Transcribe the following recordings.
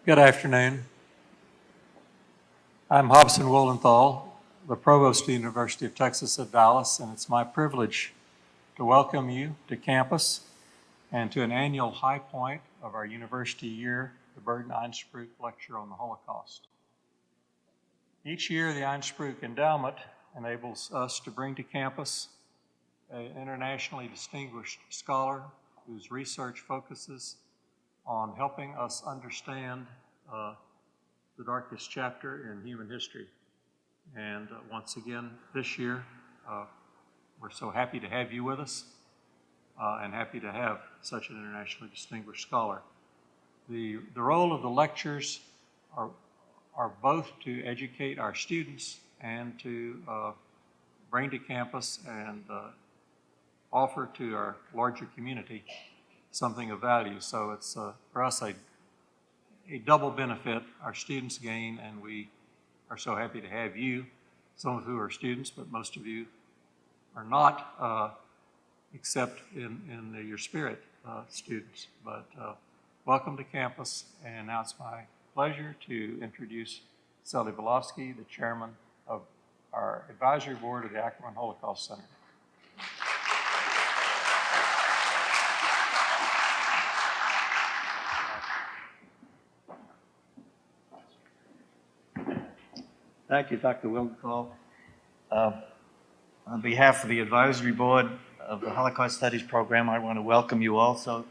Good afternoon. I'm Hobson Wolenthal, the Provost of the University of Texas at Dallas, and it's my privilege to welcome you to campus and to an annual high point of our university year, the Burton Einspruch Lecture on the Holocaust. Each year, the Einspruch Endowment enables us to bring to campus an internationally distinguished scholar whose research focuses on helping us understand the darkest chapter in human history. And once again, this year, we're so happy to have you with us and happy to have such an internationally distinguished scholar. The role of the lectures are both to educate our students and to bring to campus and offer to our larger community something of value. So it's for us a double benefit. Our students gain, and we are so happy to have you, some of who are students, but most of you are not, except in your spirit students. But welcome to campus, and now it's my pleasure to introduce Sally Volofsky, the chairman of our advisory board of the Ackerman Holocaust Center. Thank you, Dr. Wildenthal. On behalf of the advisory board of the Holocaust Studies program, I want to welcome you also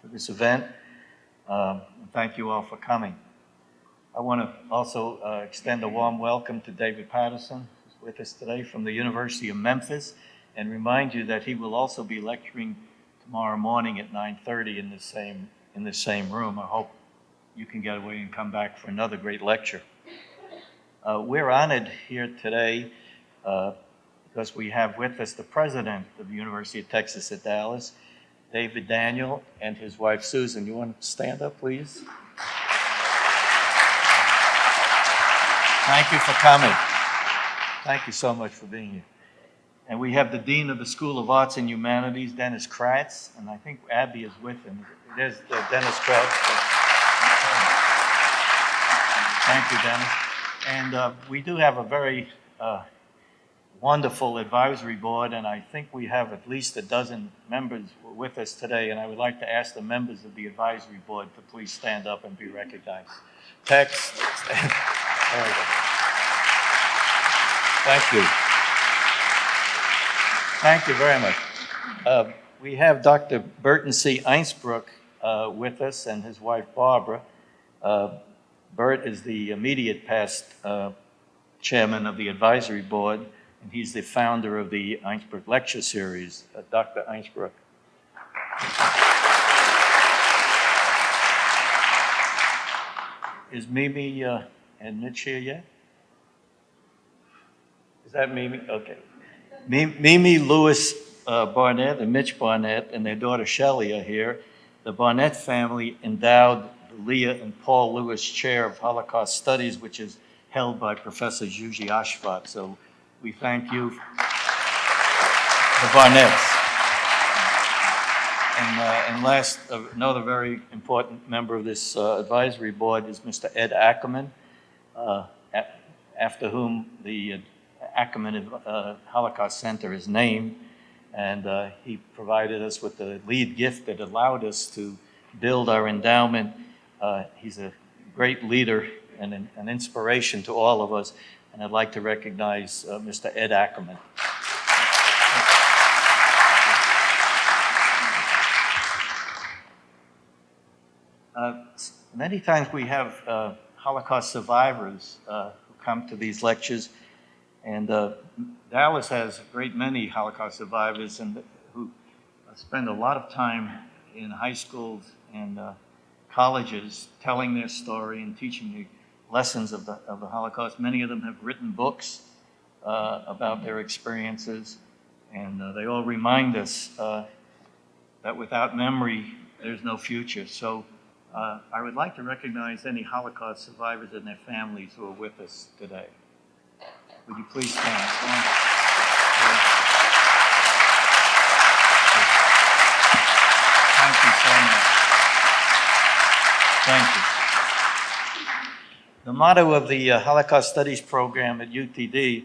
to this event. And thank you all for coming. I want to also extend a warm welcome to David Patterson, who's with us today from the University of Memphis, and remind you that he will also be lecturing tomorrow morning at 9:30 in the same room. I hope you can get away and come back for another great lecture. We're honored here today because we have with us the president of the University of Texas at Dallas, David Daniel, and his wife Susan. You want to stand up, please? Thank you for coming. Thank you so much for being here. And we have the Dean of the School of Arts and Humanities, Dennis Kratz, and I think Abby is with him. There's Dennis Kratz. Thank you, Dennis. And we do have a very wonderful advisory board, and I think we have at least a dozen members with us today, and I would like to ask the members of the advisory board to please stand up and be recognized. Tex, there we go. Thank you. Thank you very much. We have Dr. Burton C. Einspruch with us and his wife Barbara. Bert is the immediate past chairman of the advisory board, and he's the founder of the Einspruch Lecture Series. Dr. Einspruch. Is Mimi and Mitch here yet? Is that Mimi? Okay. Mimi Lewis Barnett and Mitch Barnett and their daughter Shelley are here. The Barnett family endowed the Leah and Paul Lewis Chair of Holocaust Studies, which is held by Professor Zhuzi Ashfat. So we thank you, the Barnetts. And last, another very important member of this advisory board is Mr. Ed Ackerman, after whom the Ackerman Holocaust Center is named. And he provided us with the lead gift that allowed us to build our endowment. He's a great leader and an inspiration to all of us, and I'd like to recognize Mr. Ed Ackerman. Many times we have Holocaust survivors who come to these lectures, and Dallas has a great many Holocaust survivors and who spend a lot of time in high schools and colleges telling their story and teaching the lessons of the Holocaust. Many of them have written books about their experiences, and they all remind us that without memory, there's no future. So I would like to recognize any Holocaust survivors and their families who are with us today. Would you please stand? Thank you so much. Thank you. The motto of the Holocaust Studies program at UTD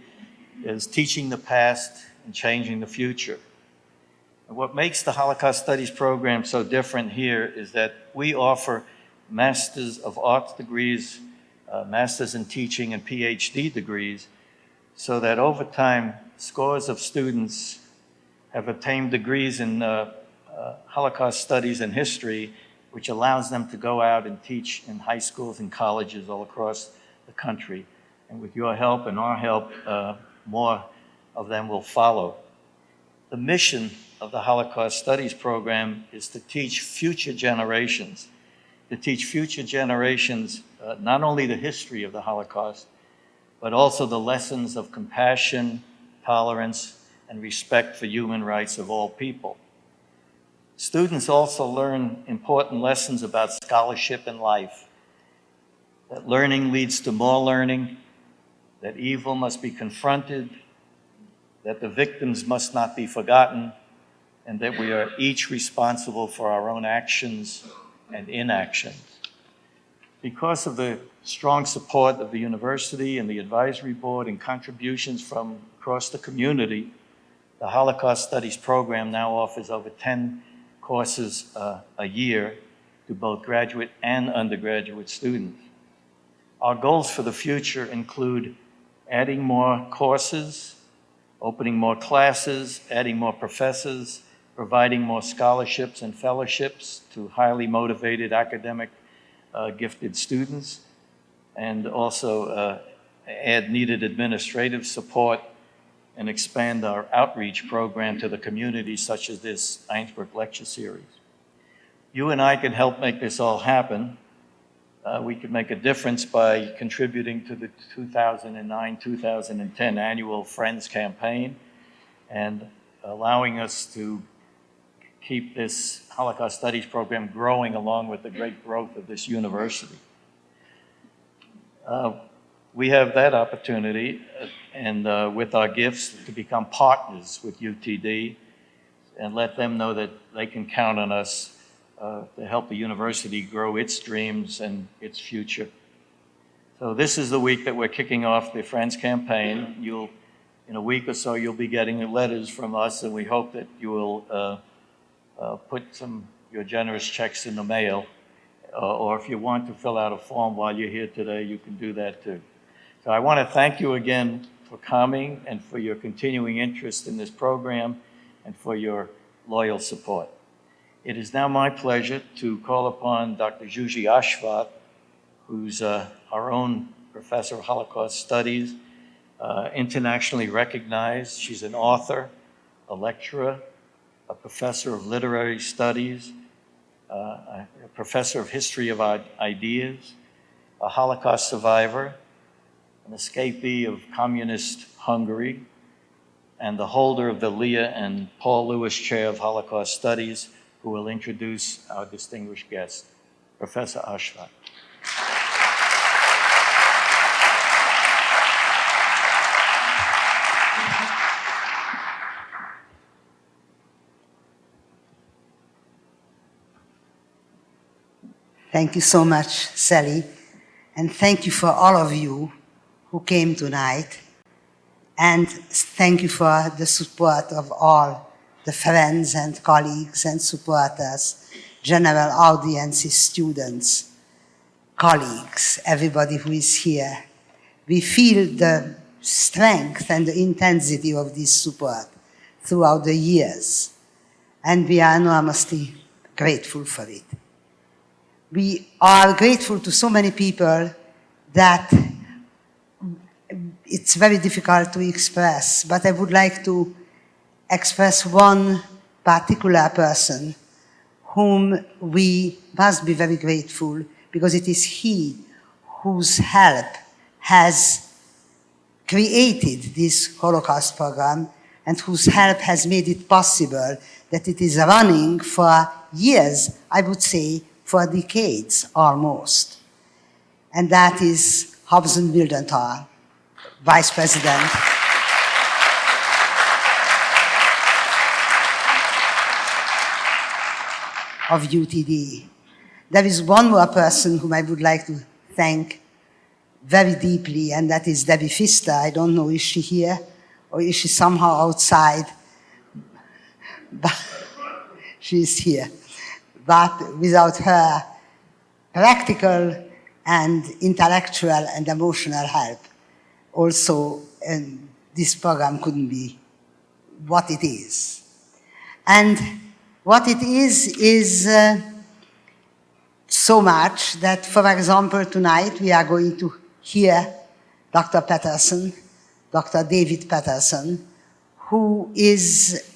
is teaching the past and changing the future. And what makes the Holocaust Studies program so different here is that we offer Masters of Arts degrees, Masters in Teaching, and PhD degrees, so that over time, scores of students have obtained degrees in Holocaust Studies and History, which allows them to go out and teach in high schools and colleges all across the country. And with your help and our help, more of them will follow. The mission of the Holocaust Studies program is to teach future generations, not only the history of the Holocaust, but also the lessons of compassion, tolerance, and respect for human rights of all people. Students also learn important lessons about scholarship and life, that learning leads to more learning, that evil must be confronted, that the victims must not be forgotten, and that we are each responsible for our own actions and inactions. Because of the strong support of the university and the advisory board and contributions from across the community, the Holocaust Studies program now offers over 10 courses a year to both graduate and undergraduate students. Our goals for the future include adding more courses, opening more classes, adding more professors, providing more scholarships and fellowships to highly motivated academic gifted students, and also add needed administrative support and expand our outreach program to the community, such as this Einsberg lecture series. You and I can help make this all happen. We could make a difference by contributing to the 2009-2010 annual Friends campaign and allowing us to keep this Holocaust Studies program growing along with the great growth of this university. We have that opportunity and with our gifts to become partners with UTD and let them know that they can count on us to help the university grow its dreams and its future. So this is the week that we're kicking off the Friends campaign. In a week or so, you'll be getting letters from us, and we hope that you will put your generous checks in the mail. Or if you want to fill out a form while you're here today, you can do that too. So I want to thank you again for coming and for your continuing interest in this program and for your loyal support. It is now my pleasure to call upon Dr. Zsuzsi Ashvat, who's our own professor of Holocaust Studies, internationally recognized. She's an author, a lecturer, a professor of literary studies, a professor of history of ideas, a Holocaust survivor, an escapee of communist Hungary, and the holder of the Leah and Paul Lewis Chair of Holocaust Studies, who will introduce our distinguished guest, Professor Ashvat. Thank you so much, Sally, and thank you for all of you who came tonight, and thank you for the support of all the friends and colleagues and supporters, general audiences, students, colleagues, everybody who is here. We feel the strength and the intensity of this support throughout the years, and we are enormously grateful for it. We are grateful to so many people that it's very difficult to express, but I would like to express one particular person whom we must be very grateful, because it is he whose help has created this Holocaust program and whose help has made it possible that it is running for years, I would say for decades almost. And that is Hobson Wildenthal, Vice President of UTD. There is one more person whom I would like to thank very deeply, and that is Debbie Pfister. I don't know, is she here or is she somehow outside? But she's here. But without her practical and intellectual and emotional help, also this program couldn't be what it is. And what it is so much that, for example, tonight we are going to hear Dr. Patterson, Dr. David Patterson, who is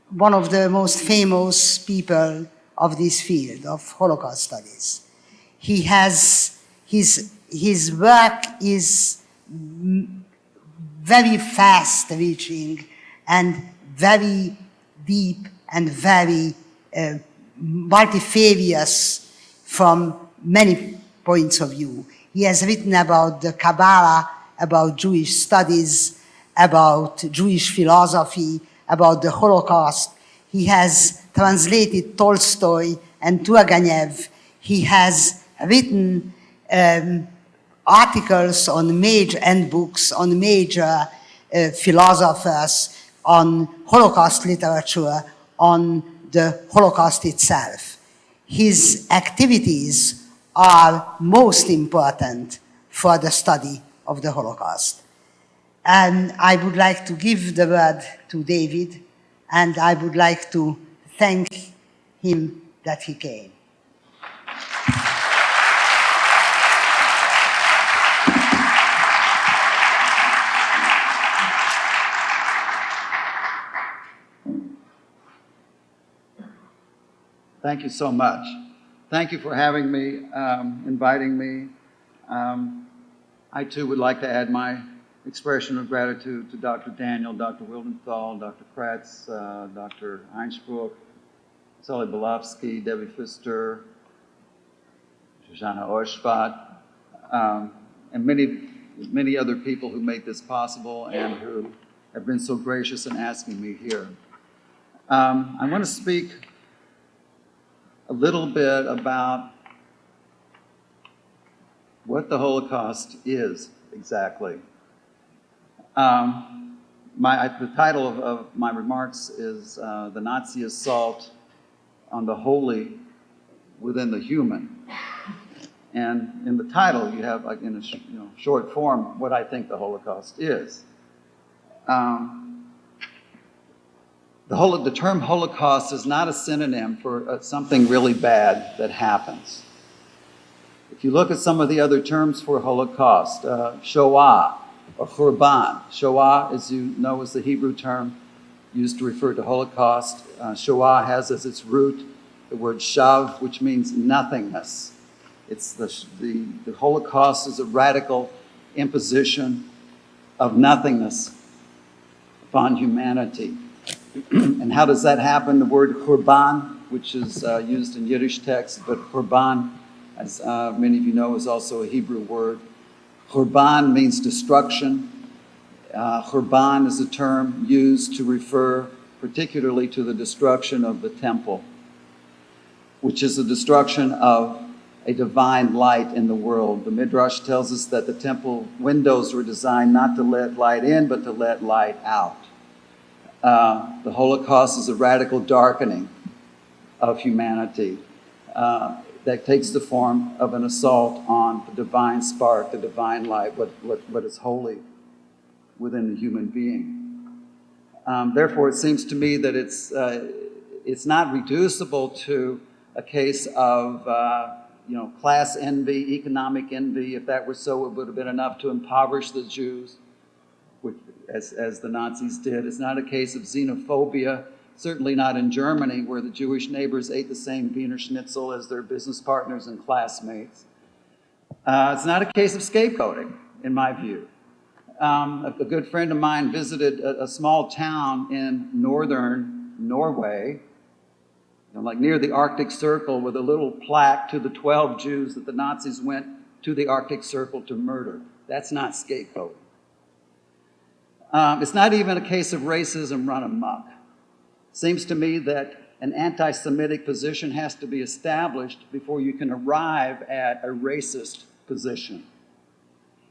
one of the most famous people of this field of Holocaust studies. He has, his work is very fast-reaching and very deep and very multifarious from many points of view. He has written about the Kabbalah, about Jewish studies, about Jewish philosophy, about the Holocaust. He has translated Tolstoy and Turgenev. He has written articles on major and books on major philosophers, on Holocaust literature, on the Holocaust itself. His activities are most important for the study of the Holocaust. And I would like to give the word to David, and I would like to thank him that he came. Thank you so much. Thank you for having me, inviting me. I too would like to add my expression of gratitude to Dr. Daniel, Dr. Wildenthal, Dr. Kratz, Dr. Einspruch, Sully Belofsky, Debbie Pfister, Shoshana Oshvat, and many other people who make this possible and who have been so gracious in asking me here. I want to speak a little bit about what the Holocaust is exactly. The title of my remarks is The Nazi Assault on the Holy Within the Human. And in the title, you have, like in a short form, what I think the Holocaust is. The term Holocaust is not a synonym for something really bad that happens. If you look at some of the other terms for Holocaust, Shoah or Khurban. Shoah, as you know, is the Hebrew term used to refer to Holocaust. Shoah has as its root the word shav, which means nothingness. It's the Holocaust is a radical imposition of nothingness upon humanity. And how does that happen? The word Khurban, which is used in Yiddish text, but Khurban, as many of you know, is also a Hebrew word. Khurban means destruction. Khurban is a term used to refer particularly to the destruction of the temple, which is the destruction of a divine light in the world. The Midrash tells us that the temple windows were designed not to let light in, but to let light out. The Holocaust is a radical darkening of humanity that takes the form of an assault on the divine spark, the divine light, what is holy within the human being. Therefore, it seems to me that it's not reducible to a case of class envy, economic envy. If that were so, it would have been enough to impoverish the Jews, as the Nazis did. It's not a case of xenophobia, certainly not in Germany, where the Jewish neighbors ate the same Wiener Schnitzel as their business partners and classmates. It's not a case of scapegoating, in my view. A good friend of mine visited a small town in northern Norway, like near the Arctic Circle, with a little plaque to the 12 Jews that the Nazis went to the Arctic Circle to murder. That's not scapegoating. It's not even a case of racism run amok. Seems to me that an anti-Semitic position has to be established before you can arrive at a racist position.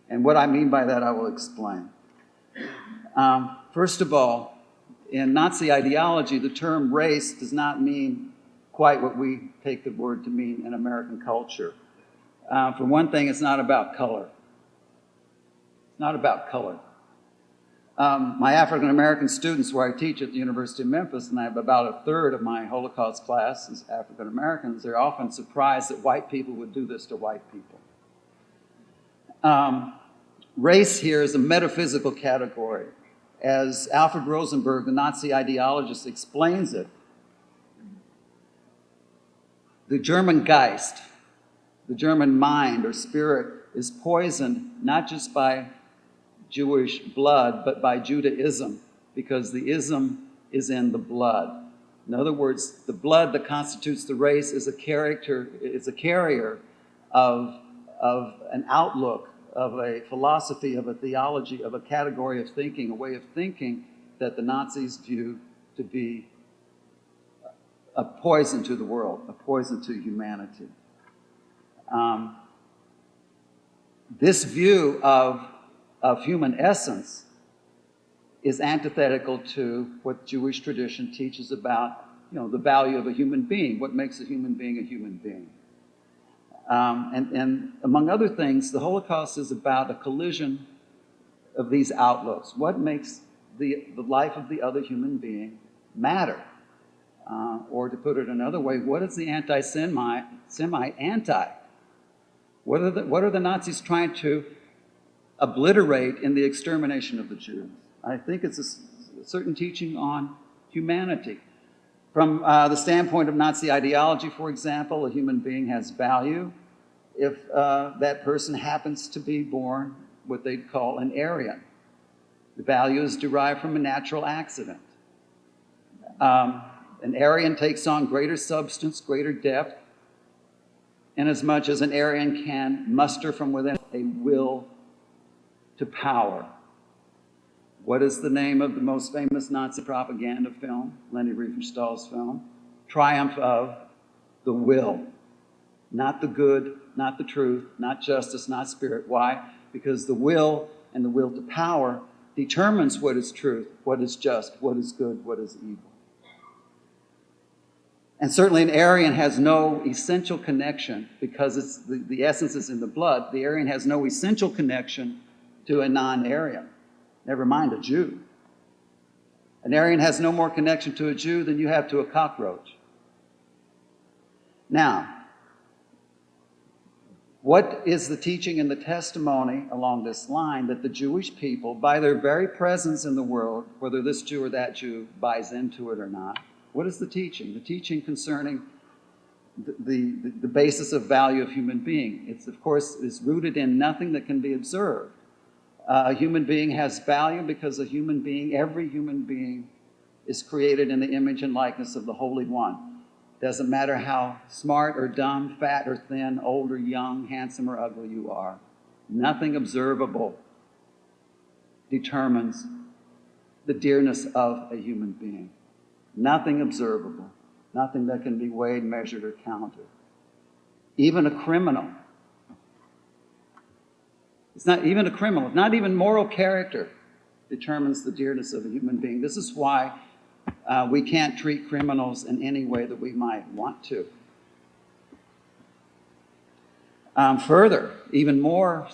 And what I mean by that, I will explain. First of all, in Nazi ideology, the term race does not mean quite what we take the word to mean in American culture. For one thing, it's not about color. It's not about color. My African American students, where I teach at the University of Memphis, and I have about a third of my Holocaust class is African Americans, they're often surprised that white people would do this to white people. Race here is a metaphysical category. As Alfred Rosenberg, the Nazi ideologist, explains it, the German Geist, the German mind or spirit, is poisoned not just by Jewish blood, but by Judaism, because the ism is in the blood. In other words, the blood that constitutes the race is a carrier of an outlook, of a philosophy, of a theology, of a category of thinking, a way of thinking that the Nazis view to be a poison to the world, a poison to humanity. This view of human essence is antithetical to what Jewish tradition teaches about, the value of a human being, what makes a human being a human being. And among other things, the Holocaust is about a collision of these outlooks. What makes the life of the other human being matter? Or to put it another way, what is the anti-Semite anti? What are the Nazis trying to obliterate in the extermination of the Jews? I think it's a certain teaching on humanity. From the standpoint of Nazi ideology, for example, a human being has value if that person happens to be born what they'd call an Aryan. The value is derived from a natural accident. An Aryan takes on greater substance, greater depth, inasmuch as an Aryan can muster from within a will to power. What is the name of the most famous Nazi propaganda film, Leni Riefenstahl's film? Triumph of the Will. Not the good, not the truth, not justice, not spirit. Why? Because the will and the will to power determines what is truth, what is just, what is good, what is evil. And certainly an Aryan has no essential connection, because the essence is in the blood. The Aryan has no essential connection to a non-Aryan. Never mind a Jew. An Aryan has no more connection to a Jew than you have to a cockroach. Now, what is the teaching and the testimony along this line that the Jewish people, by their very presence in the world, whether this Jew or that Jew buys into it or not, what is the teaching? The teaching concerning the basis of value of human being. It's, of course, is rooted in nothing that can be observed. A human being has value because every human being is created in the image and likeness of the Holy One. Doesn't matter how smart or dumb, fat or thin, old or young, handsome or ugly you are. Nothing observable determines the dearness of a human being. Nothing observable. Nothing that can be weighed, measured, or counted. Even a criminal. Not even moral character determines the dearness of a human being. This is why we can't treat criminals in any way that we might want to. Further, even more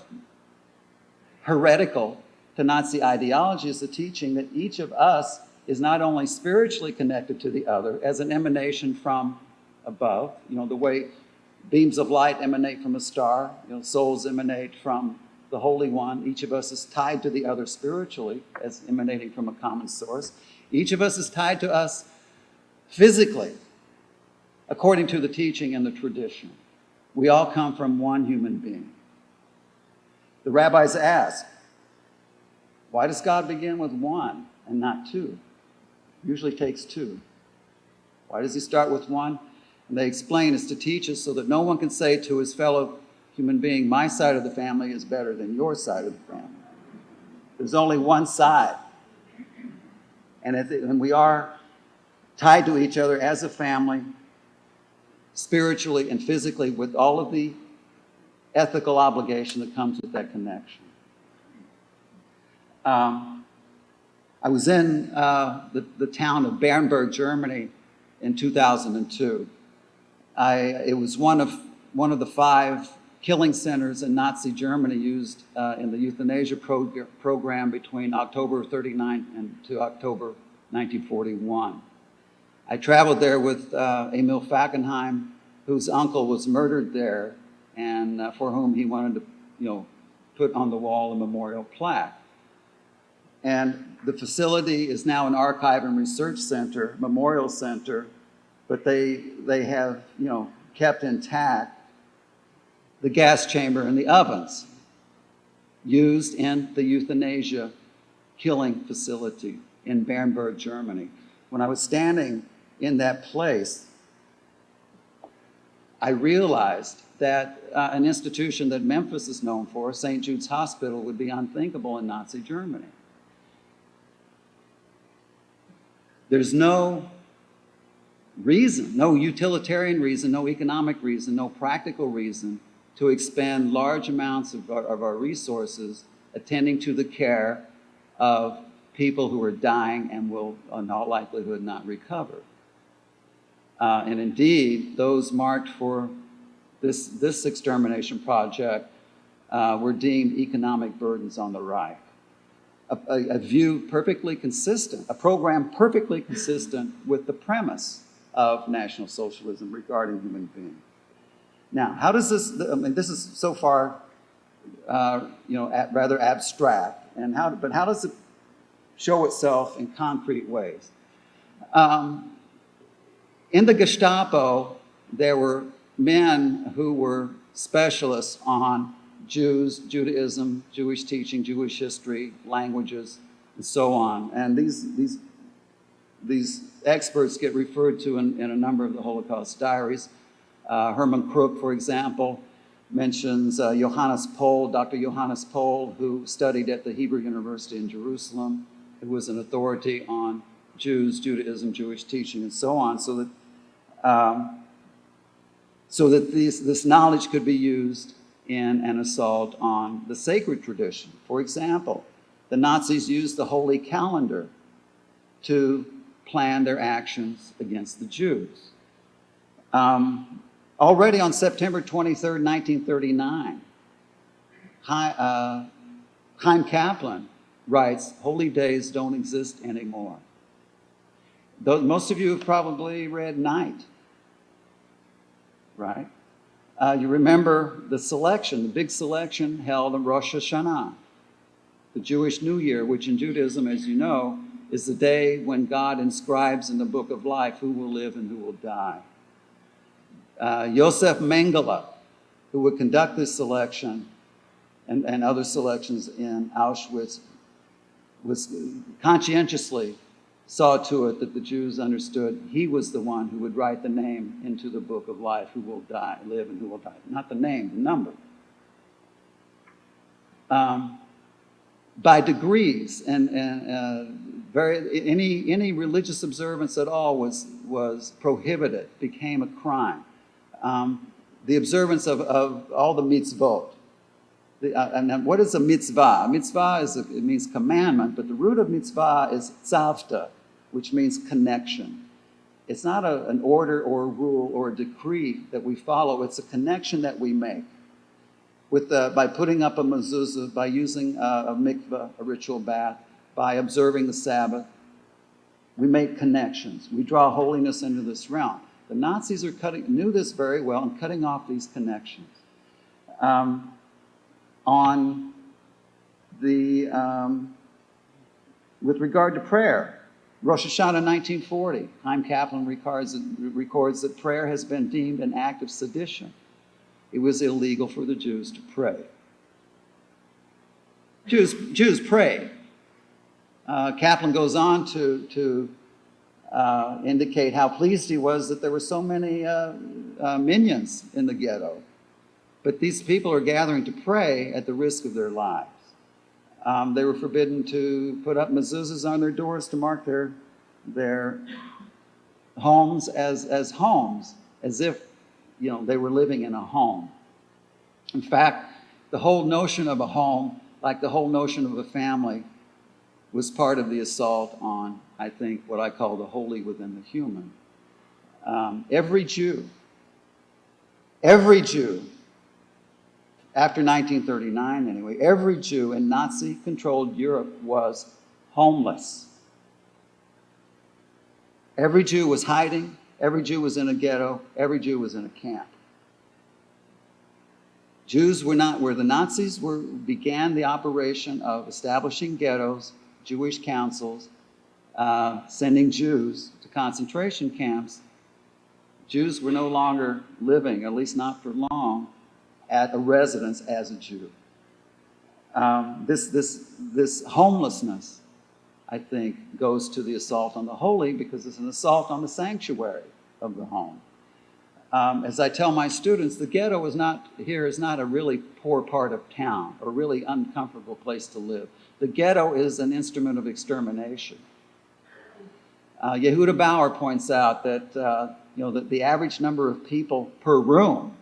heretical to Nazi ideology is the teaching that each of us is not only spiritually connected to the other as an emanation from above, the way beams of light emanate from a star, souls emanate from the Holy One. Each of us is tied to the other spiritually as emanating from a common source. Each of us is tied to us physically, according to the teaching and the tradition. We all come from one human being. The rabbis ask, why does God begin with one and not two? It usually takes two. Why does he start with one? And they explain it's to teach us so that no one can say to his fellow human being, my side of the family is better than your side of the family. There's only one side. And we are tied to each other as a family, spiritually and physically, with all of the ethical obligation that comes with that connection. I was in the town of Bernburg, Germany in 2002. It was one of the 5 killing centers in Nazi Germany used in the euthanasia program between October 39 and to October 1941. I traveled there with Emil Fackenheim, whose uncle was murdered there, and for whom he wanted to, put on the wall a memorial plaque. And the facility is now an archive and research center, memorial center, but they have, kept intact the gas chamber and the ovens used in the euthanasia killing facility in Bernburg, Germany. When I was standing in that place, I realized that an institution that Memphis is known for, St. Jude's Hospital, would be unthinkable in Nazi Germany. There's no reason, no utilitarian reason, no economic reason, no practical reason to expend large amounts of our resources attending to the care of people who are dying and will, in all likelihood, not recover. And indeed, those marked for this extermination project were deemed economic burdens on the Reich. A view perfectly consistent, a program perfectly consistent with the premise of National Socialism regarding human beings. Now, how does this, this is so far, rather abstract, but how does it show itself in concrete ways? In the Gestapo, there were men who were specialists on Jews, Judaism, Jewish teaching, Jewish history, languages, and so on. And these experts get referred to in a number of the Holocaust diaries. Herman Kruk, for example, mentions Johannes Pohl, Dr. Johannes Pohl, who studied at the Hebrew University in Jerusalem, who was an authority on Jews, Judaism, Jewish teaching, and so on, so that this knowledge could be used in an assault on the sacred tradition. For example, the Nazis used the Holy Calendar to plan their actions against the Jews. Already on September 23rd, 1939, Chaim Kaplan writes, "Holy days don't exist anymore." Most of you have probably read Night, right? You remember the selection, the big selection held on Rosh Hashanah, the Jewish New Year, which in Judaism, as you know, is the day when God inscribes in the book of life who will live and who will die. Yosef Mengele, who would conduct this selection and other selections in Auschwitz, was conscientiously saw to it that the Jews understood he was the one who would write the name into the book of life, who will die, live and who will die. Not the name, the number. By degrees, and any religious observance at all was prohibited, became a crime. The observance of all the mitzvot. And what is a mitzvah? A mitzvah it means commandment, but the root of mitzvah is tzavta, which means connection. It's not an order or a rule or a decree that we follow. It's a connection that we make by putting up a mezuzah, by using a mikveh, a ritual bath, by observing the Sabbath. We make connections. We draw holiness into this realm. The Nazis knew this very well and cutting off these connections. With regard to prayer, Rosh Hashanah 1940, Chaim Kaplan records that prayer has been deemed an act of sedition. It was illegal for the Jews to pray. Jews prayed. Kaplan goes on to indicate how pleased he was that there were so many minions in the ghetto. But these people are gathering to pray at the risk of their lives. They were forbidden to put up mezuzahs on their doors to mark their homes as homes, as if they were living in a home. In fact, the whole notion of a home, like the whole notion of a family, was part of the assault on, I think, what I call the holy within the human. Every Jew, after 1939 anyway, every Jew in Nazi-controlled Europe was homeless. Every Jew was hiding, every Jew was in a ghetto, every Jew was in a camp. Jews were not, where the Nazis began the operation of establishing ghettos, Jewish councils, sending Jews to concentration camps. Jews were no longer living, at least not for long, at a residence as a Jew. This homelessness, I think, goes to the assault on the holy because it's an assault on the sanctuary of the home. As I tell my students, the ghetto is not a really poor part of town or really uncomfortable place to live. The ghetto is an instrument of extermination. Yehuda Bauer points out that that the average number of people per room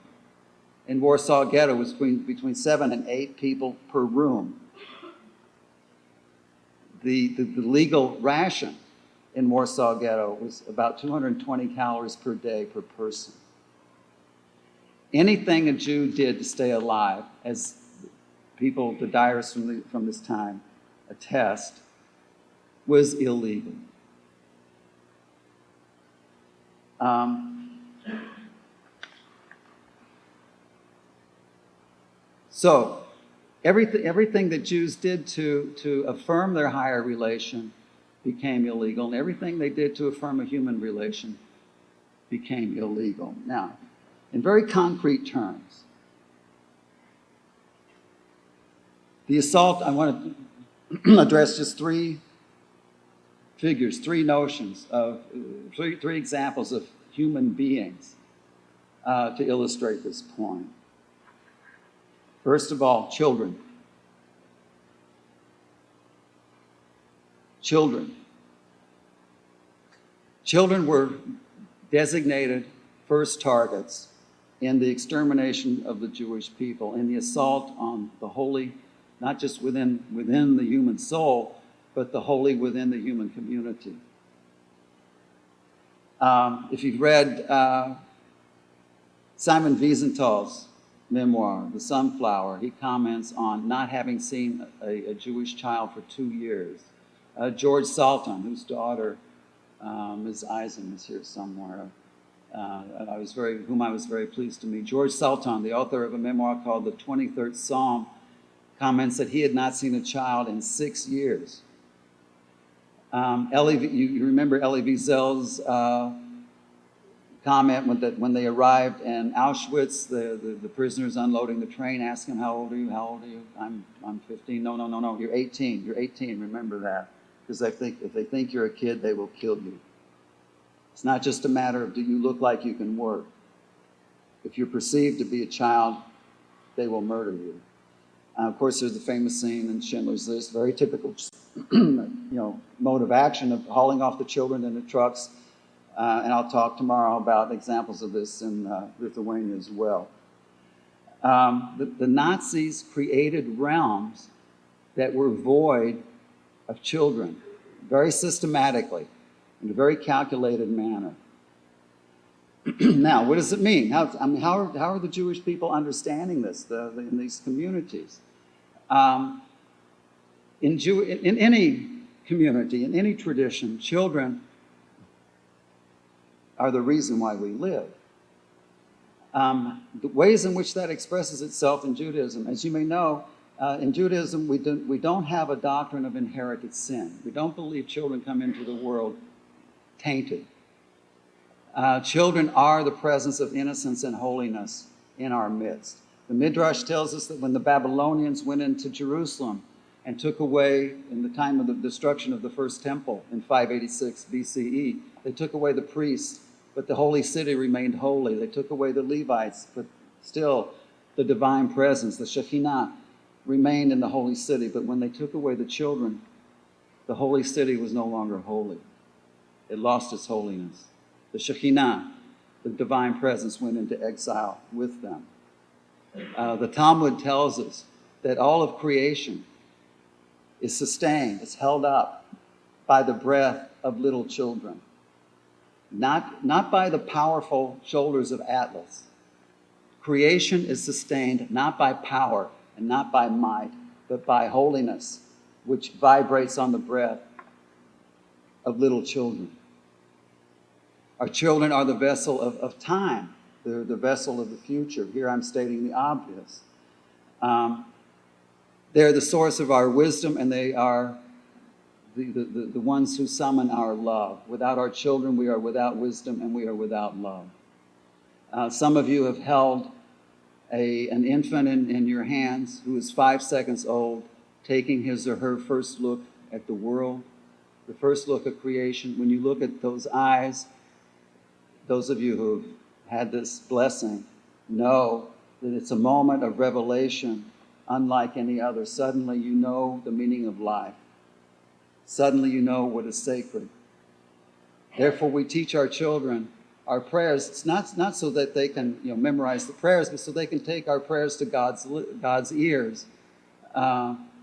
in Warsaw Ghetto was between 7 and 8 people per room. The legal ration in Warsaw Ghetto was about 220 calories per day per person. Anything a Jew did to stay alive, as people, the diarists from this time attest, was illegal. So everything that Jews did to affirm their higher relation became illegal, and everything they did to affirm a human relation became illegal. Now, in very concrete terms, the assault, I want to address just three figures, three notions of, three examples of human beings to illustrate this point. First of all, children. Children. Children were designated first targets in the extermination of the Jewish people, in the assault on the holy, not just within the human soul, but the holy within the human community. If you've read Simon Wiesenthal's memoir, The Sunflower, he comments on not having seen a Jewish child for 2 years. George Salton, whose daughter, Ms. Eisen, is here somewhere, whom I was very pleased to meet. George Salton, the author of a memoir called The 23rd Psalm, comments that he had not seen a child in 6 years. You remember Elie Wiesel's comment when they arrived in Auschwitz, the prisoners unloading the train, asked him, how old are you? How old are you? I'm 15. No, you're 18. You're 18, remember that. Because if they think you're a kid, they will kill you. It's not just a matter of do you look like you can work. If you're perceived to be a child, they will murder you. Of course, there's the famous scene in Schindler's List, very typical mode of action of hauling off the children in the trucks. And I'll talk tomorrow about examples of this in Lithuania as well. The Nazis created realms that were void of children, very systematically, in a very calculated manner. Now, what does it mean? How are the Jewish people understanding this in these communities? In any community, in any tradition, children are the reason why we live. The ways in which that expresses itself in Judaism, as you may know, in Judaism we don't have a doctrine of inherited sin. We don't believe children come into the world tainted. Children are the presence of innocence and holiness in our midst. The Midrash tells us that when the Babylonians went into Jerusalem and took away, in the time of the destruction of the first temple in 586 BCE, they took away the priests, but the holy city remained holy. They took away the Levites, but still the divine presence, the Shekhinah, remained in the holy city. But when they took away the children, the holy city was no longer holy. It lost its holiness. The Shekhinah, the divine presence, went into exile with them. The Talmud tells us that all of creation is sustained, is held up by the breath of little children, not by the powerful shoulders of Atlas. Creation is sustained not by power and not by might, but by holiness, which vibrates on the breath of little children. Our children are the vessel of time. They're the vessel of the future. Here I'm stating the obvious. They're the source of our wisdom, and they are the ones who summon our love. Without our children, we are without wisdom and we are without love. Some of you have held an infant in your hands who is 5 seconds old, taking his or her first look at the world, the first look at creation. When you look at those eyes, those of you who have had this blessing know that it's a moment of revelation unlike any other. Suddenly you know the meaning of life. Suddenly you know what is sacred. Therefore, we teach our children our prayers. It's not so that they can memorize the prayers, but so they can take our prayers to God's ears,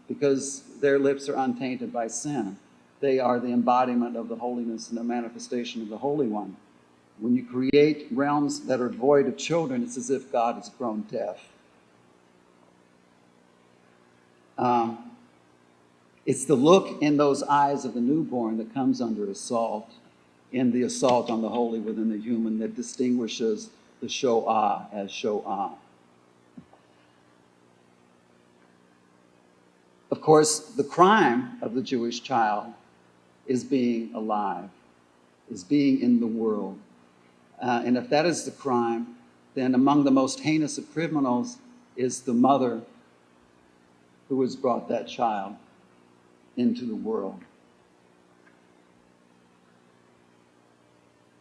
because their lips are untainted by sin. They are the embodiment of the holiness and the manifestation of the Holy One. When you create realms that are void of children, it's as if God has grown deaf. It's the look in those eyes of the newborn that comes under assault, in the assault on the holy within the human, that distinguishes the Shoah as Shoah. Of course, the crime of the Jewish child is being alive, is being in the world. And if that is the crime, then among the most heinous of criminals is the mother who has brought that child into the world.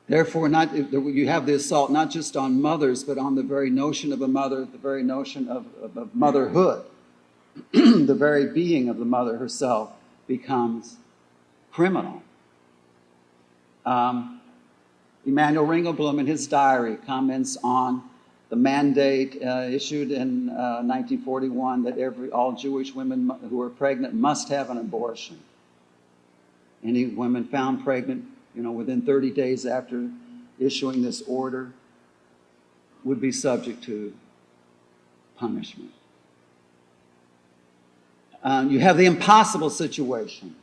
Therefore, you have the assault not just on mothers, but on the very notion of a mother, the very notion of motherhood. The very being of the mother herself becomes criminal. Emanuel Ringelblum, in his diary, comments on the mandate issued in 1941 that all Jewish women who are pregnant must have an abortion. Any women found pregnant, within 30 days after issuing this order would be subject to punishment. You have the impossible situation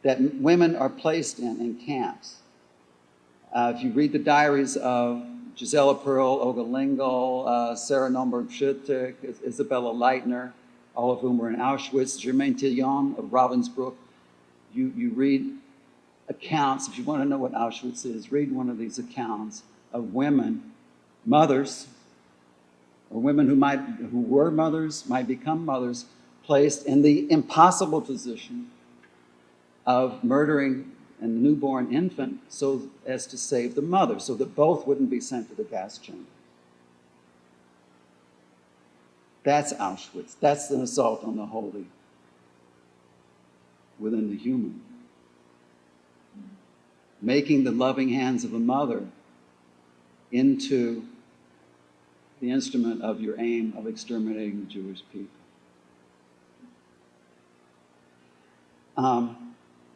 that women are placed in camps. If you read the diaries of Gisela Pearl, Olga Lingle, Sarah Nomberg-Schüttig, Isabella Leitner, all of whom were in Auschwitz, Germaine Tillon of Ravensbrück, you read accounts. If you want to know what Auschwitz is, read one of these accounts of women, mothers, or women who were mothers, might become mothers, placed in the impossible position of murdering a newborn infant so as to save the mother, so that both wouldn't be sent to the gas chamber. That's Auschwitz. That's an assault on the holy within the human. Making the loving hands of a mother into the instrument of your aim of exterminating the Jewish people.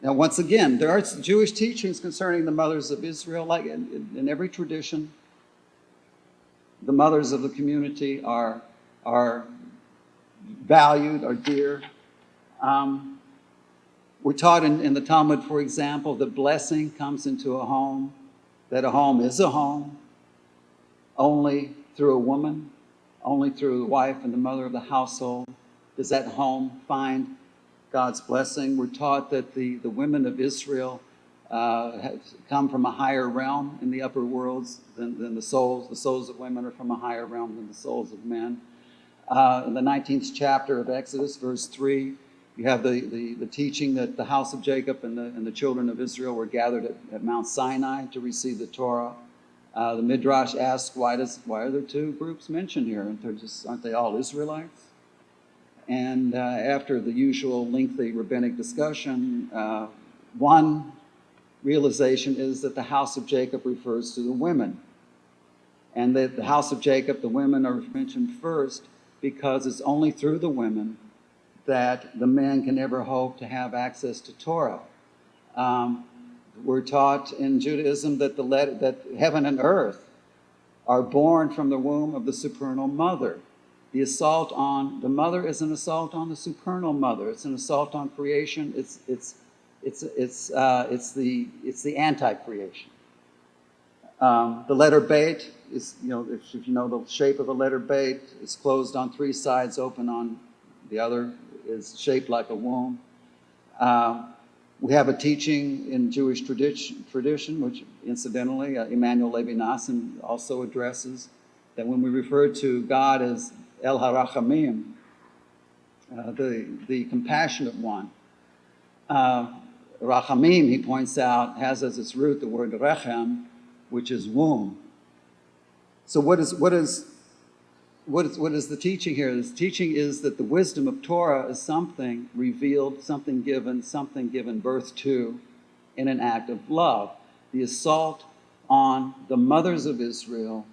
Now, once again, there are Jewish teachings concerning the mothers of Israel. Like in every tradition, the mothers of the community are valued, are dear. We're taught in the Talmud, for example, that blessing comes into a home, that a home is a home only through a woman, only through the wife and the mother of the household does that home find God's blessing. We're taught that the women of Israel have come from a higher realm in the upper worlds than the souls. The souls of women are from a higher realm than the souls of men. In the 19th chapter of Exodus, verse 3, you have the teaching that the house of Jacob and the children of Israel were gathered at Mount Sinai to receive the Torah. The Midrash asks, why are there two groups mentioned here? Aren't they all Israelites? And after the usual lengthy rabbinic discussion, one realization is that the house of Jacob refers to the women. And that the house of Jacob, the women are mentioned first because it's only through the women that the man can ever hope to have access to Torah. We're taught in Judaism that that heaven and earth are born from the womb of the supernal mother. The assault on the mother is an assault on the supernal mother. It's an assault on creation. It's the anti-creation. The letter Beit is, if you know the shape of a letter Beit, it's closed on three sides, open on the other, is shaped like a womb. We have a teaching in Jewish tradition, which incidentally Emmanuel Levi Nassim also addresses, that when we refer to God as El HaRachamim, the compassionate one, Rachamim, he points out, has as its root the word rechem, which is womb. So what is the teaching here? The teaching is that the wisdom of Torah is something revealed, something given birth to in an act of love. The assault on the mothers of Israel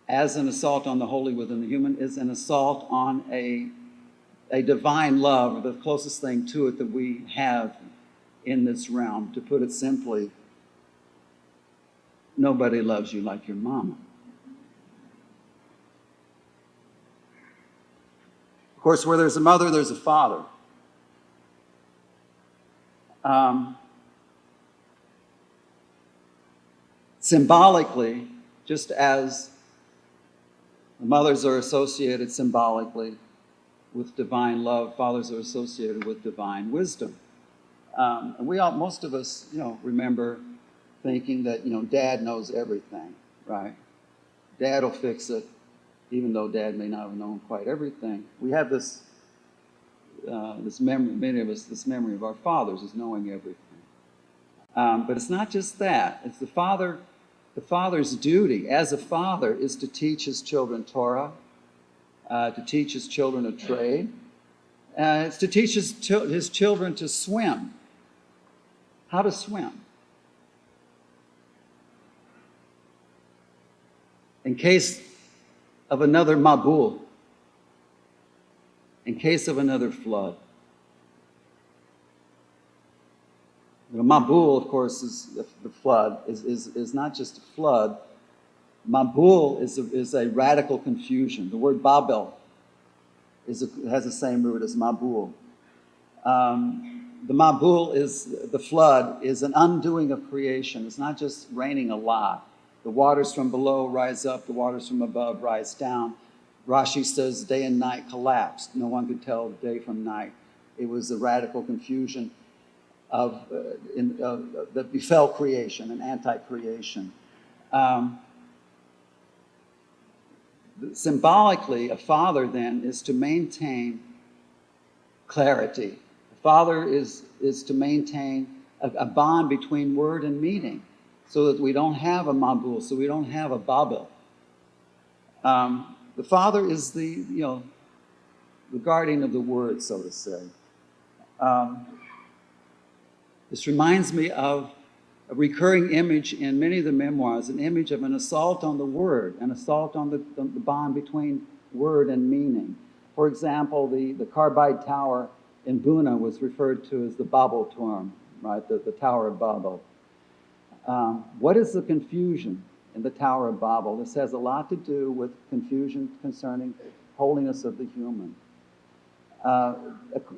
as an assault on the holy within the human is an assault on a divine love, or the closest thing to it that we have in this realm. To put it simply, nobody loves you like your mama. Of course, where there's a mother, there's a father. Symbolically, just as the mothers are associated symbolically with divine love, fathers are associated with divine wisdom. And most of us, remember thinking that, Dad knows everything, right? Dad will fix it, even though Dad may not have known quite everything. We have this memory, many of us, this memory of our fathers as knowing everything. But it's not just that. It's the father's duty as a father is to teach his children Torah, to teach his children a trade. It's to teach his children to swim, how to swim. In case of another Mabul, in case of another flood. The Mabul, of course, is the flood, is not just a flood. Mabul is a radical confusion. The word Babel has the same root as Mabul. The Mabul the flood is an undoing of creation. It's not just raining a lot. The waters from below rise up, the waters from above rise down. Rashi says day and night collapsed. No one could tell day from night. It was a radical confusion that befell creation, an anti-creation. Symbolically, a father then is to maintain clarity. A father is to maintain a bond between word and meaning, so that we don't have a Mabul, so we don't have a Babel. The father is the guardian of the word, so to say. This reminds me of a recurring image in many of the memoirs, an image of an assault on the word, an assault on the bond between word and meaning. For example, the Carbide Tower in Buna was referred to as the Babel Turm, right? The Tower of Babel. What is the confusion in the Tower of Babel? This has a lot to do with confusion concerning holiness of the human.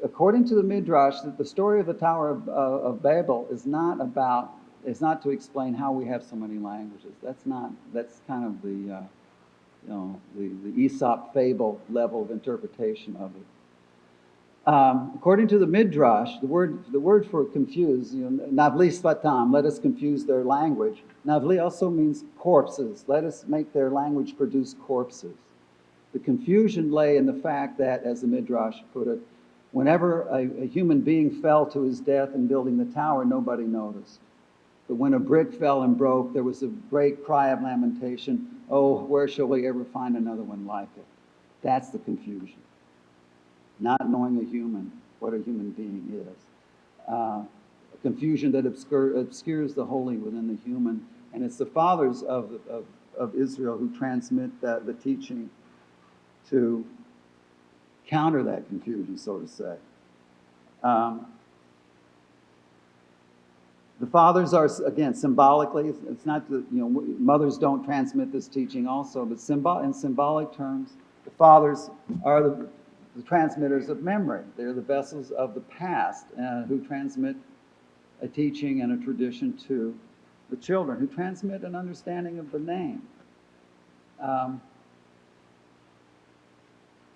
According to the Midrash, the story of the Tower of Babel is not to explain how we have so many languages. That's kind of the Aesop fable level of interpretation of it. According to the Midrash, the word for confuse, Navli Svatam, let us confuse their language. Navli also means corpses. Let us make their language produce corpses. The confusion lay in the fact that, as the Midrash put it, whenever a human being fell to his death in building the tower, nobody noticed. But when a brick fell and broke, there was a great cry of lamentation. Oh, where shall we ever find another one like it? That's the confusion. Not knowing what a human being is. A confusion that obscures the holy within the human. And it's the fathers of Israel who transmit the teaching to counter that confusion, so to say. The fathers are, again, symbolically, it's not that, mothers don't transmit this teaching also, but in symbolic terms, the fathers are the transmitters of memory. They're the vessels of the past who transmit a teaching and a tradition to the children, who transmit an understanding of the name.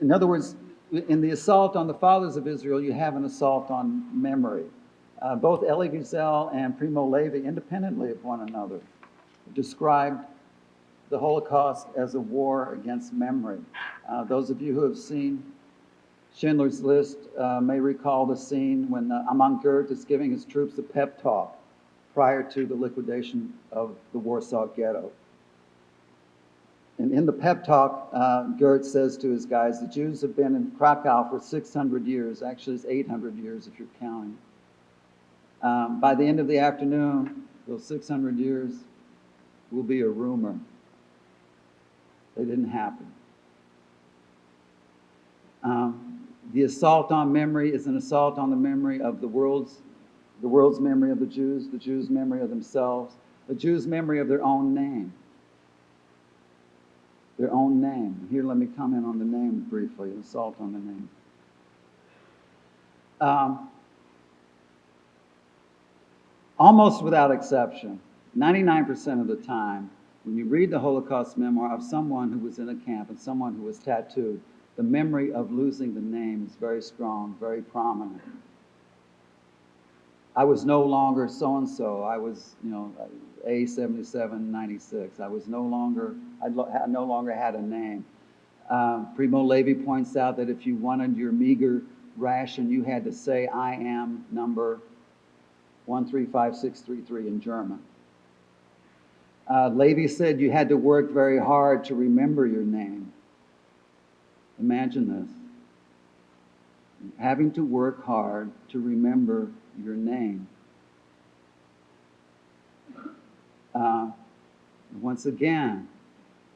In other words, in the assault on the fathers of Israel, you have an assault on memory. Both Elie Wiesel and Primo Levi, independently of one another, described the Holocaust as a war against memory. Those of you who have seen Schindler's List may recall the scene when Amon Goeth is giving his troops a pep talk prior to the liquidation of the Warsaw Ghetto. And in the pep talk, Goeth says to his guys, the Jews have been in Krakow for 600 years. Actually, it's 800 years if you're counting. By the end of the afternoon, those 600 years will be a rumor. They didn't happen. The assault on memory is an assault on the memory of the world's memory of the Jews' memory of themselves, the Jews' memory of their own name. Their own name. Here, let me comment on the name briefly, an assault on the name. Almost without exception, 99% of the time, when you read the Holocaust memoir of someone who was in a camp and someone who was tattooed, the memory of losing the name is very strong, very prominent. I was no longer so-and-so. I was, A7796. I no longer had a name. Primo Levi points out that if you wanted your meager ration, you had to say, I am number 135633 in German. Levi said you had to work very hard to remember your name. Imagine this. Having to work hard to remember your name. Once again,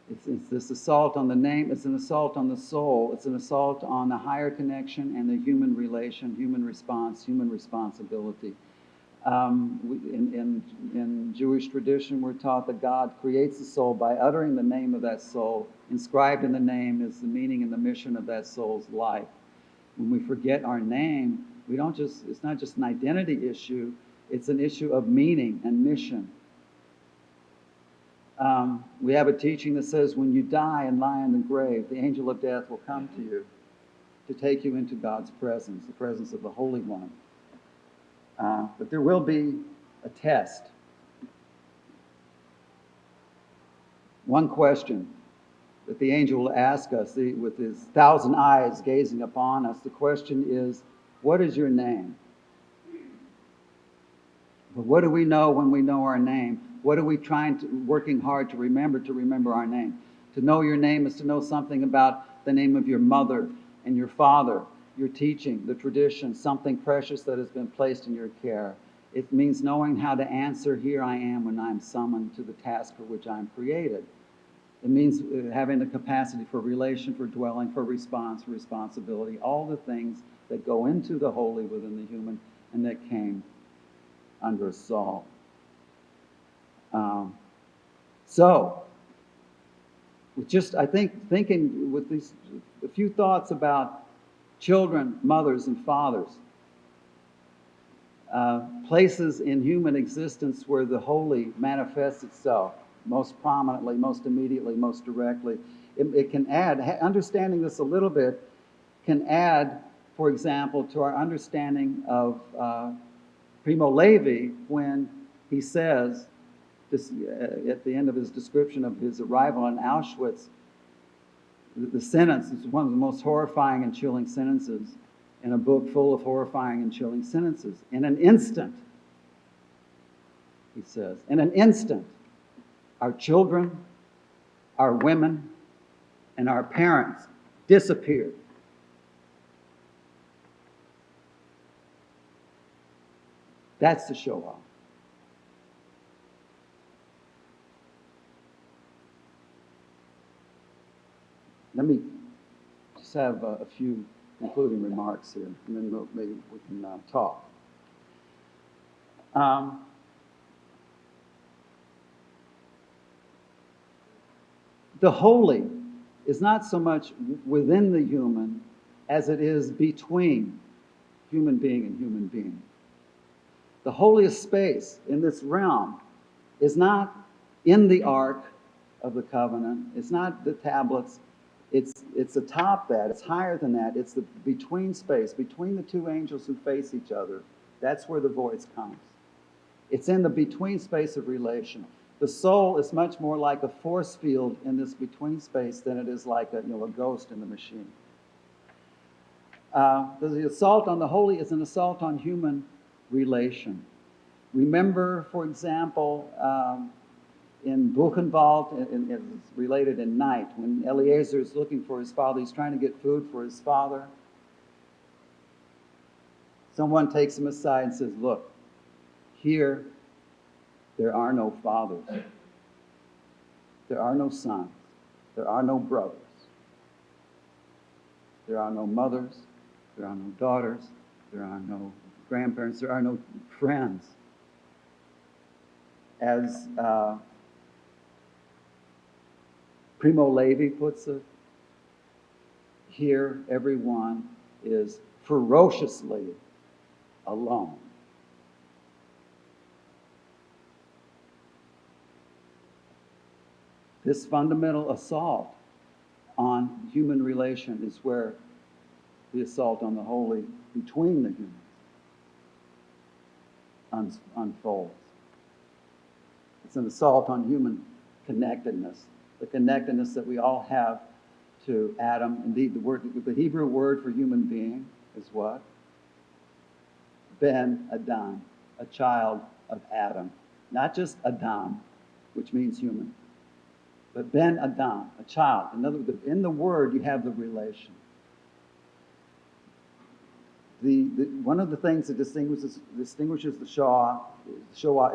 it's this assault on the name. It's an assault on the soul. It's an assault on the higher connection and the human relation, human response, human responsibility. In Jewish tradition, we're taught that God creates the soul by uttering the name of that soul. Inscribed in the name is the meaning and the mission of that soul's life. When we forget our name, it's not just an identity issue, it's an issue of meaning and mission. We have a teaching that says when you die and lie in the grave, the angel of death will come to you to take you into God's presence, the presence of the Holy One. But there will be a test. One question that the angel will ask us with his 1,000 eyes gazing upon us, the question is, what is your name? But what do we know when we know our name? What are we working hard to remember our name? To know your name is to know something about the name of your mother and your father, your teaching, the tradition, something precious that has been placed in your care. It means knowing how to answer, here I am, when I'm summoned to the task for which I'm created. It means having the capacity for relation, for dwelling, for response, for responsibility, all the things that go into the holy within the human and that came under assault. Thinking with a few thoughts about children, mothers, and fathers, places in human existence where the holy manifests itself most prominently, most immediately, most directly. It can add, understanding this a little bit, can add, for example, to our understanding of Primo Levi when he says, at the end of his description of his arrival in Auschwitz, the sentence is one of the most horrifying and chilling sentences in a book full of horrifying and chilling sentences. In an instant, he says, in an instant, our children, our women, and our parents disappeared. That's the Shoah. Let me just have a few concluding remarks here, and then maybe we can talk. The holy is not so much within the human as it is between human being and human being. The holiest space in this realm is not in the Ark of the Covenant. It's not the tablets. It's atop that. It's higher than that. It's the between space, between the two angels who face each other. That's where the voice comes. It's in the between space of relation. The soul is much more like a force field in this between space than it is like a ghost in the machine. The assault on the holy is an assault on human relation. Remember, for example, in Buchenwald, it's related in Night, when Eliezer is looking for his father, he's trying to get food for his father. Someone takes him aside and says, look, here there are no fathers. There are no sons. There are no brothers. There are no mothers. There are no daughters. There are no grandparents. There are no friends. As Primo Levi puts it, here everyone is ferociously alone. This fundamental assault on human relation is where the assault on the holy between the humans unfolds. It's an assault on human connectedness, the connectedness that we all have to Adam. Indeed, the Hebrew word for human being is what? Ben Adam, a child of Adam. Not just Adam, which means human, but Ben Adam, a child. In other words, in the word you have the relation. One of the things that distinguishes the Shoah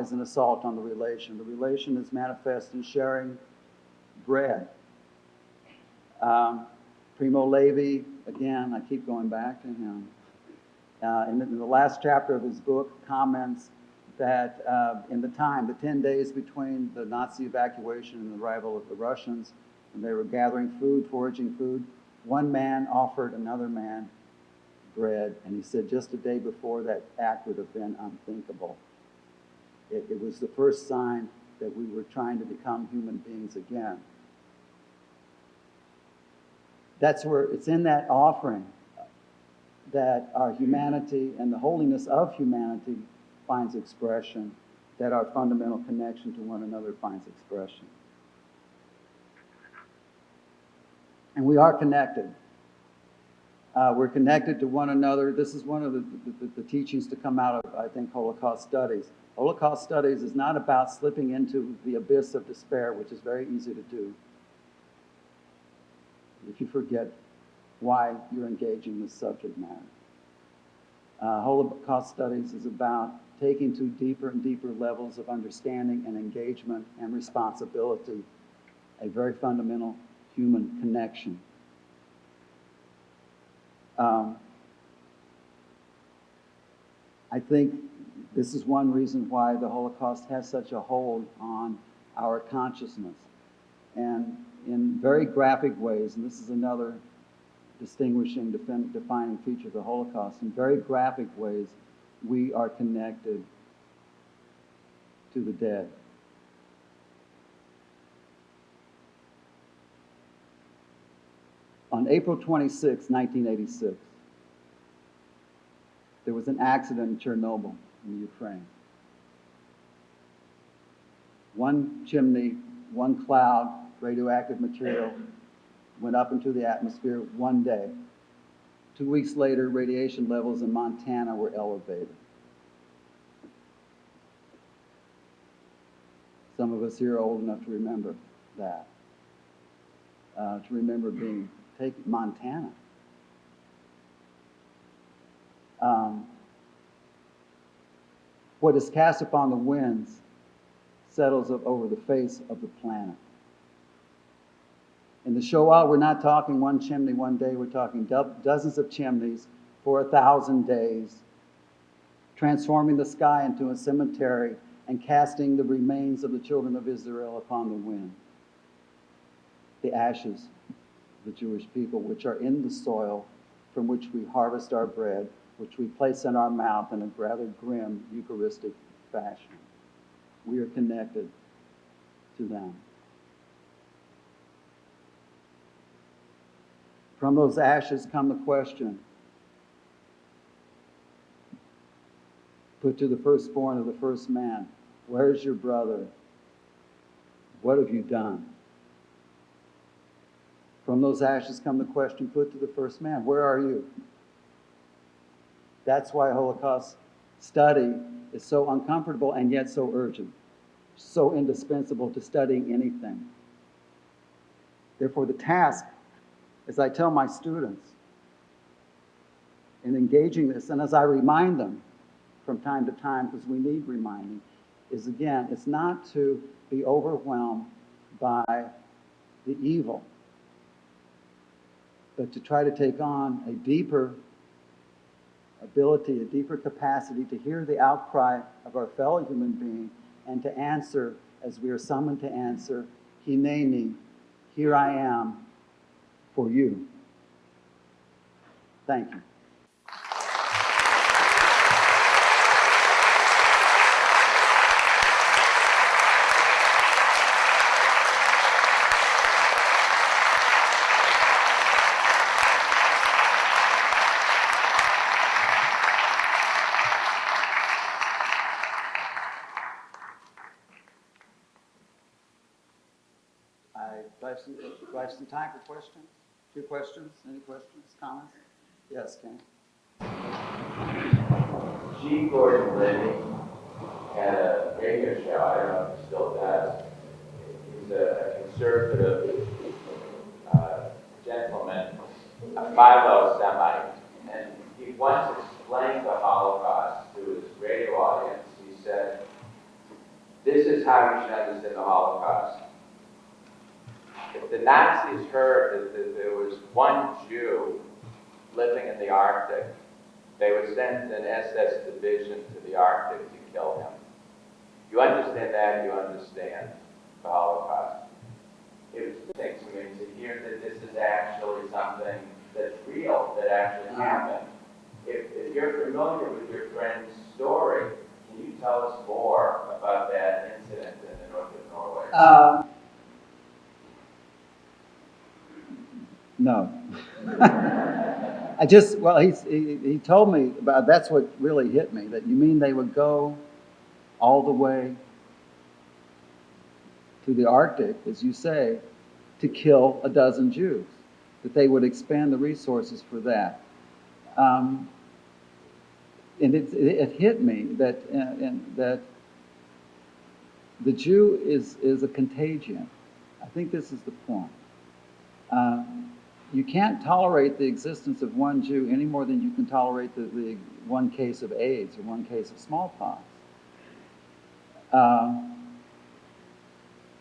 is an assault on the relation. The relation is manifest in sharing bread. Primo Levi, again, I keep going back to him. In the last chapter of his book, comments that in the 10 days between the Nazi evacuation and the arrival of the Russians, when they were gathering food, foraging food, one man offered another man bread, and he said just a day before that act would have been unthinkable. It was the first sign that we were trying to become human beings again. That's where it's in that offering that our humanity and the holiness of humanity finds expression, that our fundamental connection to one another finds expression. And we are connected. We're connected to one another. This is one of the teachings to come out of, I think, Holocaust studies. Holocaust studies is not about slipping into the abyss of despair, which is very easy to do if you forget why you're engaging this subject matter. Holocaust studies is about taking to deeper and deeper levels of understanding and engagement and responsibility, a very fundamental human connection. I think this is one reason why the Holocaust has such a hold on our consciousness. And in very graphic ways, and this is another distinguishing, defining feature of the Holocaust, in very graphic ways, we are connected to the dead. On April 26, 1986, there was an accident in Chernobyl in Ukraine. One chimney, one cloud, radioactive material went up into the atmosphere one day. 2 weeks later, radiation levels in Montana were elevated. Some of us here are old enough to remember that. To remember being taken, Montana. What is cast upon the winds settles over the face of the planet. In the Shoah, we're not talking one chimney one day, we're talking dozens of chimneys for 1,000 days, transforming the sky into a cemetery and casting the remains of the children of Israel upon the wind. The ashes of the Jewish people, which are in the soil from which we harvest our bread, which we place in our mouth in a rather grim Eucharistic fashion. We are connected to them. From those ashes come the question put to the firstborn of the first man, where's your brother? What have you done? From those ashes come the question put to the first man, where are you? That's why Holocaust study is so uncomfortable and yet so urgent, so indispensable to studying anything. Therefore, the task, as I tell my students in engaging this, and as I remind them from time to time, because we need reminding, is again, it's not to be overwhelmed by the evil, but to try to take on a deeper ability, a deeper capacity to hear the outcry of our fellow human being and to answer as we are summoned to answer, Hineni, here I am for you. Thank you. Do I have some time for questions? A few questions? Any questions, comments? Yes, Ken. G. Gordon Liddy had a radio show, I don't know if he still does. He's a conservative gentleman, a philo-Semite, and he once explained the Holocaust to his radio audience. He said, this is how you should understand the Holocaust. If the Nazis heard that there was one Jew living in the Arctic, they would send an SS division to the Arctic to kill him. You understand that, you understand the Holocaust. It was interesting to me to hear that this is actually something that's real, that actually happened. If you're familiar with your friend's story, can you tell us more about that incident in the north of Norway? No. He told me about, that's what really hit me, that you mean they would go all the way to the Arctic, as you say, to kill a dozen Jews, that they would expand the resources for that. And it hit me that the Jew is a contagion. I think this is the point. You can't tolerate the existence of one Jew any more than you can tolerate the one case of AIDS or one case of smallpox.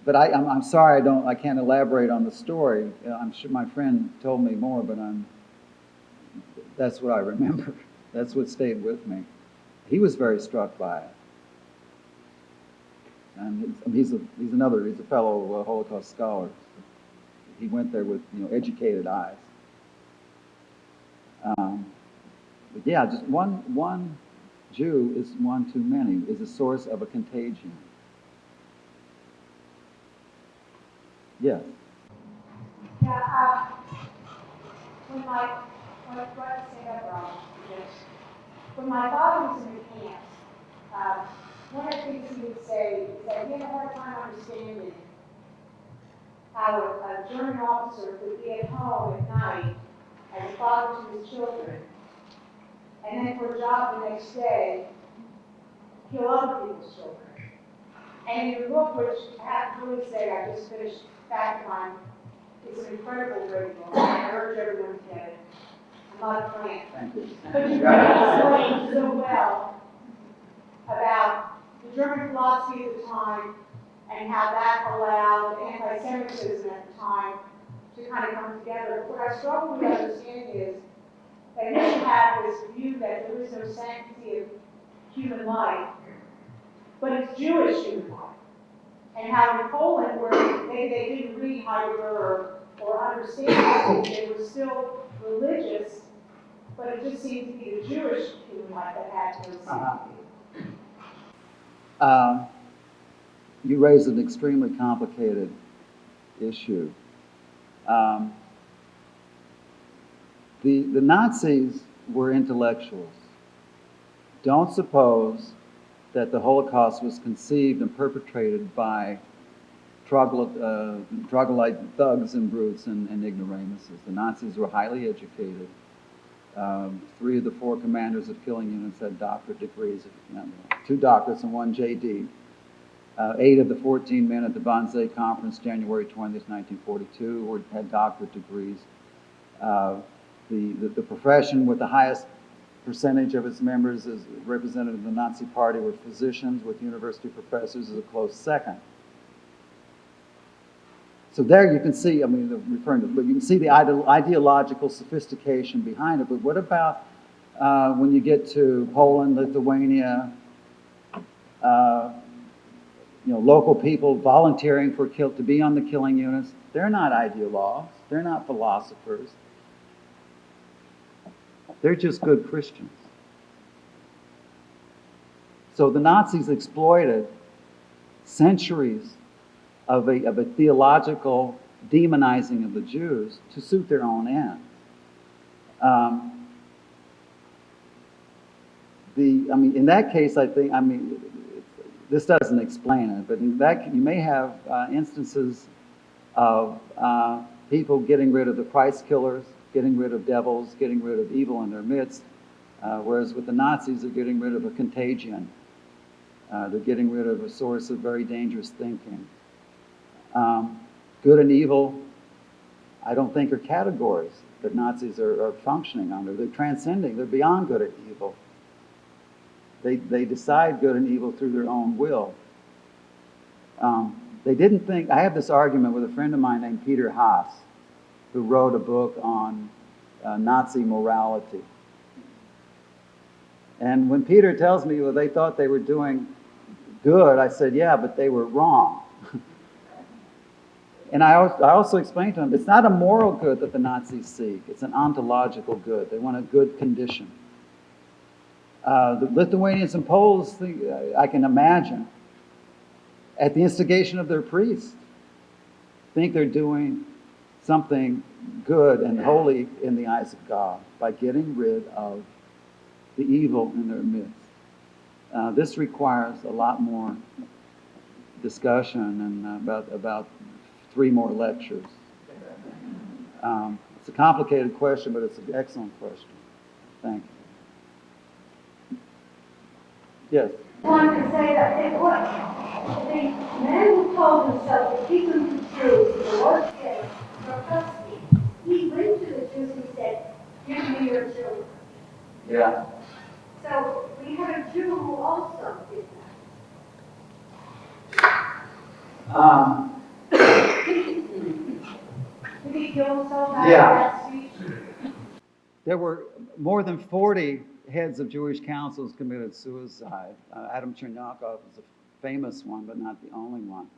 But I'm sorry I can't elaborate on the story. I'm sure my friend told me more, but that's what I remember. That's what stayed with me. He was very struck by it. And he's a fellow Holocaust scholar. He went there with educated eyes. But yeah, just one Jew is one too many, is a source of a contagion. Yes. Yeah, when my father was in the camps, one of the things he would say is that he had a hard time understanding how a German officer could be at home at night as a father to his children, and then for a job the next day, kill other people's children. And in your book, which I have to really say I just finished back on, it's an incredible reading. I urge everyone to get it. I'm not a plant. Thank you. But you really explain so well about the German philosophy of the time and how that allowed anti-Semitism at the time to to kind of come together. What I struggle with understanding is that here you have this view that there is no sanctity of human life, but it's Jewish human life. And how in Poland, where they didn't read Heidegger or understand it, they were still religious, but it just seemed to be the Jewish human life that had no sanctity. You raise an extremely complicated issue. The Nazis were intellectuals. Don't suppose that the Holocaust was conceived and perpetrated by troglodyte thugs and brutes and ignoramuses. The Nazis were highly educated. 3 of the 4 commanders of killing units had doctorate degrees, 2 doctorates and 1 JD. 8 of the 14 men at the Wannsee Conference, January 20th, 1942, had doctorate degrees. The profession with the highest percentage of its members as represented in the Nazi Party were physicians, with university professors as a close second. So there you can see, referring to, but you can see the ideological sophistication behind it. But what about when you get to Poland, Lithuania, local people volunteering to be on the killing units? They're not ideologues. They're not philosophers. They're just good Christians. So the Nazis exploited centuries of a theological demonizing of the Jews to suit their own ends. In that case, I think, this doesn't explain it, but in that you may have instances of people getting rid of the Christ killers, getting rid of devils, getting rid of evil in their midst, whereas with the Nazis, they're getting rid of a contagion. They're getting rid of a source of very dangerous thinking. Good and evil, I don't think, are categories that Nazis are functioning under. They're transcending. They're beyond good and evil. They decide good and evil through their own will. They didn't think. I have this argument with a friend of mine named Peter Haas, who wrote a book on Nazi morality. And when Peter tells me, well, they thought they were doing good, I said, yeah, but they were wrong. And I also explained to him, it's not a moral good that the Nazis seek. It's an ontological good. They want a good condition. The Lithuanians and Poles, I can imagine, at the instigation of their priests, think they're doing something good and holy in the eyes of God by getting rid of the evil in their midst. This requires a lot more discussion and about 3 more lectures. It's a complicated question, but it's an excellent question. Thank you. Yes? I wanted to say that the man who told himself that he could be Jews, the Lord together for custody, he went to the Jews and said, give me your children. Yeah. So we had a Jew who also did that. Did he kill himself after Yeah. that speech? There were more than 40 heads of Jewish councils committed suicide. Adam Chernyakov is a famous one, but not the only one.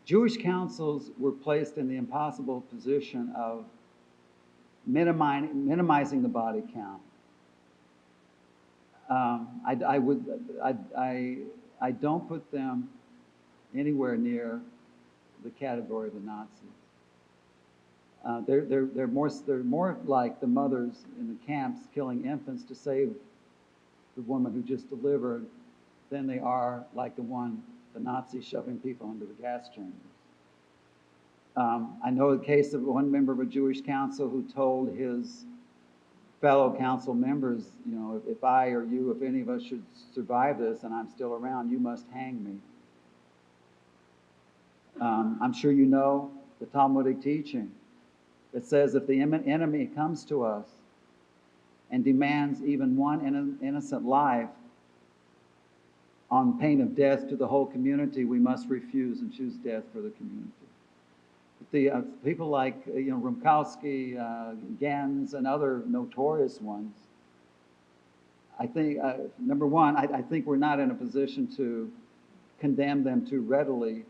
Jewish councils were placed in the impossible position of minimizing the body count. I don't put them anywhere near the category of the Nazis. They're more like the mothers in the camps killing infants to save the woman who just delivered than they are like the Nazis shoving people into the gas chambers. I know the case of one member of a Jewish council who told his fellow council members, if I or you, if any of us should survive this and I'm still around, you must hang me. I'm sure you know the Talmudic teaching. It says if the enemy comes to us and demands even one innocent life on pain of death to the whole community, we must refuse and choose death for the community. The people like Rumkowski, Gens, and other notorious ones. I think number one, I think we're not in a position to condemn them too readily.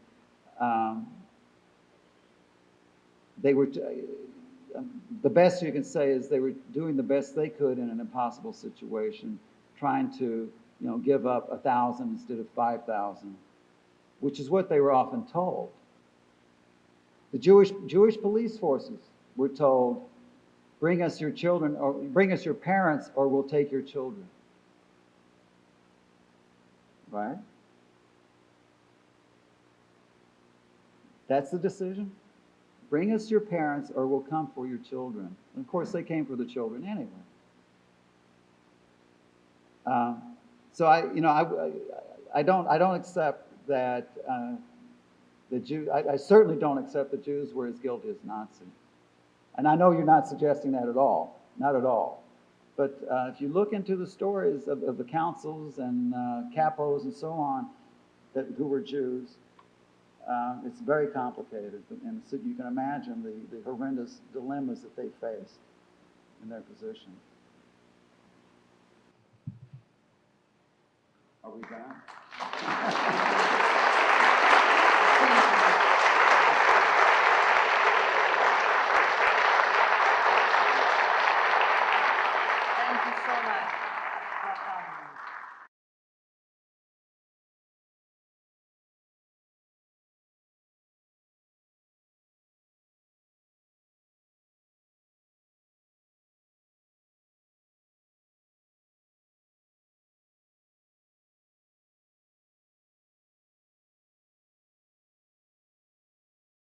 They were. The best you can say is they were doing the best they could in an impossible situation, trying to, give up 1,000 instead of 5,000, which is what they were often told. The Jewish police forces were told, bring us your children, or bring us your parents, or we'll take your children. Right? That's the decision. Bring us your parents, or we'll come for your children. And of course, they came for the children anyway. So I don't accept that the Jew. I certainly don't accept the Jews were as guilty as Nazis. And I know you're not suggesting that at all, not at all. But if you look into the stories of the councils and capos and so on, who were Jews, it's very complicated, and so you can imagine the horrendous dilemmas that they faced in their position. Are we done?